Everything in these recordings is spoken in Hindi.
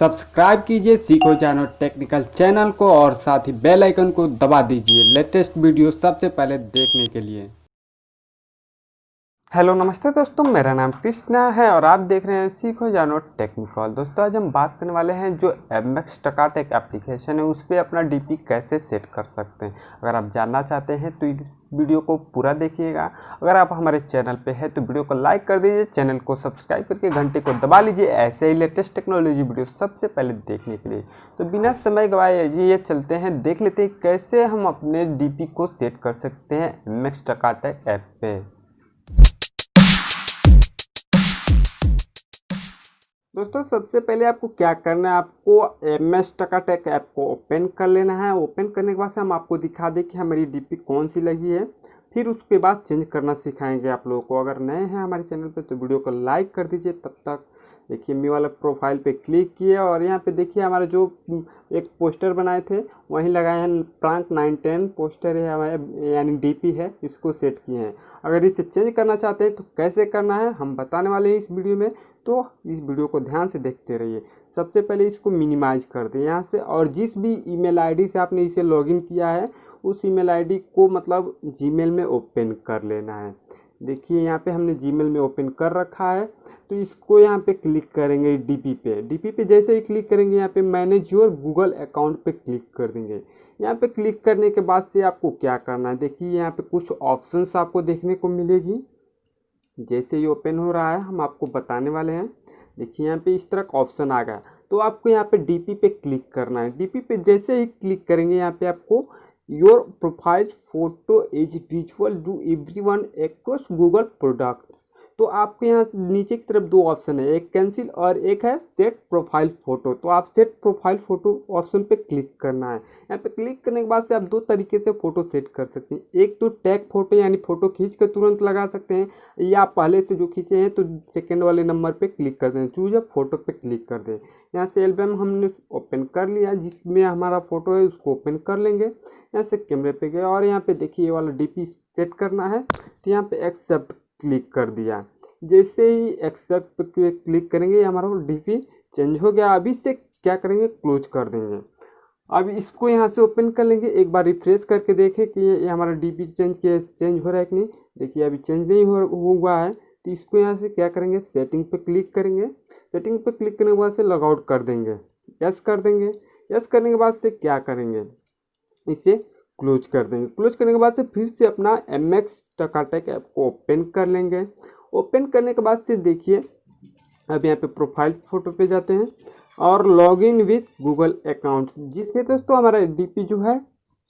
सब्सक्राइब कीजिए सीखो जानो टेक्निकल चैनल को और साथ ही बेल आइकन को दबा दीजिए लेटेस्ट वीडियो सबसे पहले देखने के लिए। हेलो नमस्ते दोस्तों, मेरा नाम कृष्णा है और आप देख रहे हैं सीखो जानो टेक्निकल। दोस्तों आज हम बात करने वाले हैं जो TakaTak एप्लीकेशन है उस पर अपना डीपी कैसे सेट कर सकते हैं। अगर आप जानना चाहते हैं तो इस वीडियो को पूरा देखिएगा। अगर आप हमारे चैनल पे हैं तो वीडियो को लाइक कर दीजिए, चैनल को सब्सक्राइब करके घंटे को दबा लीजिए ऐसे ही लेटेस्ट टेक्नोलॉजी वीडियो सबसे पहले देखने के लिए। तो बिना समय गवाए ये चलते हैं, देख लेते हैं कैसे हम अपने डीपी को सेट कर सकते हैं TakaTak ऐप पे। दोस्तों सबसे पहले आपको क्या करना है, आपको TakaTak ऐप को ओपन कर लेना है। ओपन करने के बाद से हम आपको दिखा दें कि हमारी डीपी कौन सी लगी है, फिर उसके बाद चेंज करना सिखाएंगे आप लोगों को। अगर नए हैं हमारे चैनल पे तो वीडियो को लाइक कर दीजिए। तब तक देखिए मी वाला प्रोफाइल पे क्लिक किए और यहाँ पे देखिए हमारा जो एक पोस्टर बनाए थे वहीं लगाए हैं। प्रांक 910 पोस्टर है हमारे, यानी डीपी है, इसको सेट किए हैं। अगर इसे चेंज करना चाहते हैं तो कैसे करना है हम बताने वाले हैं इस वीडियो में, तो इस वीडियो को ध्यान से देखते रहिए। सबसे पहले इसको मिनिमाइज कर दें यहाँ से, और जिस भी ईमेल आईडी से आपने इसे लॉगिन किया है उस ईमेल आईडी को मतलब जीमेल में ओपन कर लेना है। देखिए यहाँ पे हमने जीमेल में ओपन कर रखा है, तो इसको यहाँ पे क्लिक करेंगे डीपी पे जैसे ही क्लिक करेंगे यहाँ पे मैनेज योर गूगल अकाउंट पे क्लिक कर देंगे। यहाँ पे क्लिक करने के बाद से आपको क्या करना है, देखिए यहाँ पे कुछ ऑप्शंस आपको देखने को मिलेगी। जैसे ही ओपन हो रहा है हम आपको बताने वाले हैं। देखिए यहाँ पे इस तरह का ऑप्शन आ गया, तो आपको यहाँ पे डीपी पे क्लिक करना है। डीपी पे जैसे ही क्लिक करेंगे यहाँ पे आपको your profile photo is visual to everyone across Google products, तो आपके यहाँ से नीचे की तरफ दो ऑप्शन है, एक कैंसिल और एक है सेट प्रोफाइल फ़ोटो। तो आप सेट प्रोफाइल फ़ोटो ऑप्शन पे क्लिक करना है। यहाँ पे क्लिक करने के बाद से आप दो तरीके से फ़ोटो सेट कर सकते हैं। एक तो टैग फ़ोटो यानी फ़ोटो खींच कर तुरंत लगा सकते हैं, या आप पहले से जो खींचे हैं तो सेकेंड वाले नंबर पर क्लिक कर दें, चूज अ फोटो पे क्लिक कर दें। यहाँ से एल्बम हमने ओपन कर लिया, जिसमें हमारा फ़ोटो है उसको ओपन कर लेंगे। यहाँ से कैमरे पे गए और यहाँ पे देखिए ये वाला डीपी सेट करना है, तो यहाँ पे एक्सेप्ट क्लिक कर दिया। जैसे ही एक्सेप्ट पे क्लिक करेंगे हमारा डीपी चेंज हो गया। अभी से क्या करेंगे, क्लोज कर देंगे। अब इसको यहाँ से ओपन कर लेंगे, एक बार रिफ्रेश करके देखें कि ये हमारा डीपी चेंज हो रहा है कि नहीं। देखिए अभी चेंज नहीं हुआ है, तो इसको यहाँ से क्या करेंगे, सेटिंग पे क्लिक करेंगे। सेटिंग पे क्लिक करने के बाद से लॉग आउट कर देंगे, यस कर देंगे। यस करने के बाद से क्या करेंगे, इसे क्लोज कर देंगे। क्लोज करने के बाद से फिर से अपना TakaTak ऐप को ओपन कर लेंगे। ओपन करने के बाद से देखिए अब यहाँ पे प्रोफाइल फ़ोटो पे जाते हैं और लॉगिन विथ गूगल अकाउंट, जिससे दोस्तों हमारा डीपी जो है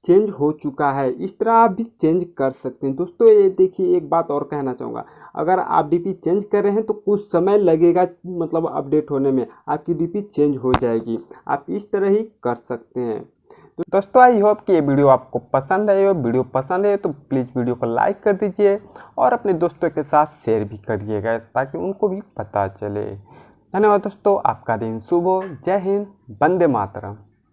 चेंज हो चुका है। इस तरह आप भी चेंज कर सकते हैं। दोस्तों ये देखिए एक बात और कहना चाहूँगा, अगर आप डीपी चेंज कर रहे हैं तो कुछ समय लगेगा, मतलब अपडेट होने में आपकी डीपी चेंज हो जाएगी। आप इस तरह ही कर सकते हैं। तो दोस्तों आई होप कि ये वीडियो आपको पसंद आए हो। वीडियो पसंद है तो प्लीज़ वीडियो को लाइक कर दीजिए और अपने दोस्तों के साथ शेयर भी करिएगा ताकि उनको भी पता चले। धन्यवाद दोस्तों, आपका दिन शुभ हो। जय हिंद, वंदे मातरम।